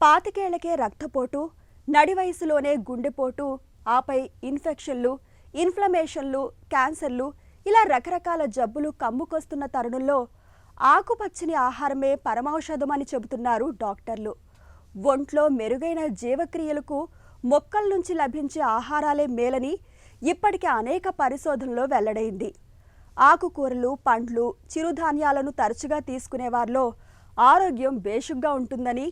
పాతికేళ్లకే రక్తపోటు, నడి వయసులోనే గుండెపోటు, ఆపై ఇన్ఫెక్షన్లు, ఇన్ఫ్లమేషన్లు, క్యాన్సర్లు ఇలా రకరకాల జబ్బులు కమ్ముకొస్తున్న తరుణంలో ఆకుపచ్చని ఆహారమే పరమౌషధమని చెబుతున్నారు డాక్టర్లు. ఒంట్లో మెరుగైన జీవక్రియలకు మొక్కల నుంచి లభించే ఆహారాలే మేలని ఇప్పటికే అనేక పరిశోధనల్లో వెల్లడైంది. ఆకుకూరలు, పండ్లు, చిరుధాన్యాలను తరచుగా తీసుకునేవారిలో ఆరోగ్యం బేషుగ్గా ఉంటుందని,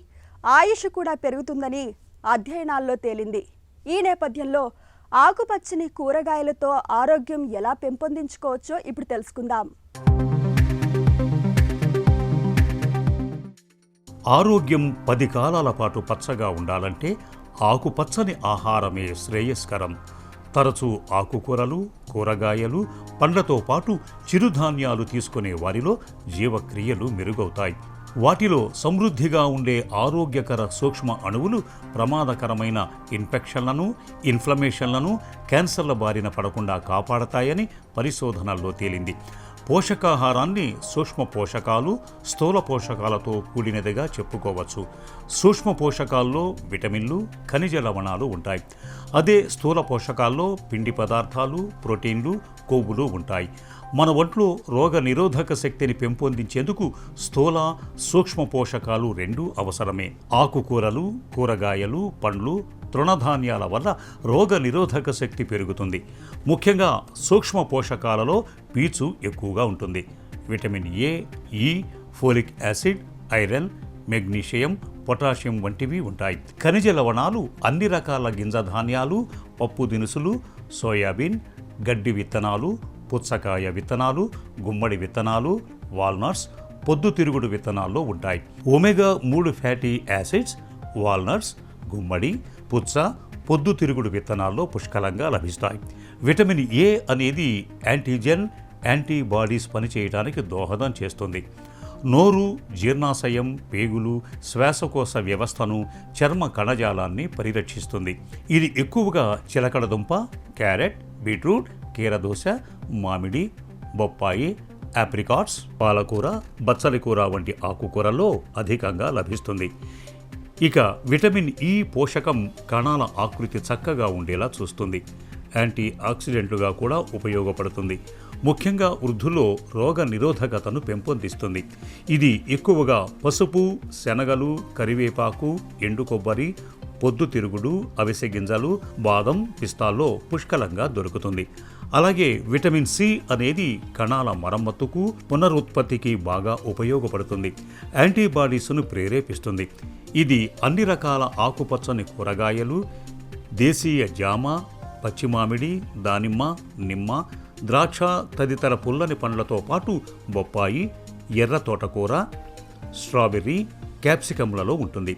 ఆయుష్ కూడా పెరుగుతుందని అధ్యయనాల్లో తేలింది. ఈ నేపథ్యంలో ఆకుపచ్చని కూరగాయలతో ఆరోగ్యం ఎలా పెంపొందించుకోవచ్చో ఇప్పుడు తెలుసుకుందాం. ఆరోగ్యం 10 కాలాల పాటు పచ్చగా ఉండాలంటే ఆకుపచ్చని ఆహారమే శ్రేయస్కరం. తరచూ ఆకుకూరలు, కూరగాయలు, పండ్లతో పాటు చిరుధాన్యాలు తీసుకునే వారిలో జీవక్రియలు మెరుగవుతాయి. వాటిలో సమృద్ధిగా ఉండే ఆరోగ్యకర సూక్ష్మ అణువులు ప్రమాదకరమైన ఇన్ఫెక్షన్లను, ఇన్ఫ్లమేషన్లను, క్యాన్సర్ల బారిన పడకుండా కాపాడతాయని పరిశోధనల్లో తేలింది. పోషకాహారాన్ని సూక్ష్మ పోషకాలు, స్థూల పోషకాలతో కూడినదిగా చెప్పుకోవచ్చు. సూక్ష్మ పోషకాల్లో విటమిన్లు, ఖనిజ లవణాలు ఉంటాయి. అదే స్థూల పోషకాల్లో పిండి పదార్థాలు, ప్రోటీన్లు, కొవ్వులు ఉంటాయి. మన ఒంట్లో రోగ నిరోధక శక్తిని పెంపొందించేందుకు స్థూల, సూక్ష్మ పోషకాలు రెండూ అవసరమే. ఆకుకూరలు, కూరగాయలు, పండ్లు, తృణధాన్యాల వల్ల రోగ నిరోధక శక్తి పెరుగుతుంది. ముఖ్యంగా సూక్ష్మ పోషకాలలో పీచు ఎక్కువగా ఉంటుంది. విటమిన్ ఏ, ఈ, folic acid, iron, magnesium, potassium వంటివి ఉంటాయి. ఖనిజ లవణాలు అన్ని రకాల గింజ ధాన్యాలు, పప్పు దినుసులు, సోయాబీన్, గడ్డి విత్తనాలు, పుచ్చకాయ విత్తనాలు, గుమ్మడి విత్తనాలు, వాల్నట్స్, పొద్దుతిరుగుడు విత్తనాల్లో ఉంటాయి. ఒమేగా 3 ఫ్యాటీ యాసిడ్స్ వాల్నట్స్, గుమ్మడి, పుచ్చ, పొద్దుతిరుగుడు విత్తనాల్లో పుష్కలంగా లభిస్తాయి. విటమిన్ ఏ అనేది యాంటీజెన్, యాంటీబాడీస్ పనిచేయడానికి దోహదం చేస్తుంది. నోరు, జీర్ణాశయం, పేగులు, శ్వాసకోశ వ్యవస్థను, చర్మ కణజాలాన్ని పరిరక్షిస్తుంది. ఇది ఎక్కువగా చిలకడదుంప, క్యారెట్, బీట్రూట్, కీరదోస, మామిడి, బొప్పాయి, ఆప్రికాట్స్, పాలకూర, బచ్చలి కూర వంటి ఆకుకూరల్లో అధికంగా లభిస్తుంది. ఇక విటమిన్ ఈ పోషకం కణాల ఆకృతి చక్కగా ఉండేలా చూస్తుంది. యాంటీ ఆక్సిడెంట్లుగా కూడా ఉపయోగపడుతుంది. ముఖ్యంగా వృద్ధుల్లో రోగ నిరోధకతను పెంపొందిస్తుంది. ఇది ఎక్కువగా పసుపు, శనగలు, కరివేపాకు, ఎండు కొబ్బరి, పొద్దుతిరుగుడు, అవిసె గింజలు, బాదం, పిస్తాల్లో పుష్కలంగా దొరుకుతుంది. అలాగే విటమిన్ సి అనేది కణాల మరమ్మతుకు, పునరుత్పత్తికి బాగా ఉపయోగపడుతుంది. యాంటీబాడీస్ను ప్రేరేపిస్తుంది. ఇది అన్ని రకాల ఆకుపచ్చని కూరగాయలు, దేశీయ జామ, పచ్చిమామిడి, దానిమ్మ, నిమ్మ, ద్రాక్ష తదితర పుల్లని పండ్లతో పాటు బొప్పాయి, ఎర్ర తోటకూర, స్ట్రాబెర్రీ, క్యాప్సికమ్లలో ఉంటుంది.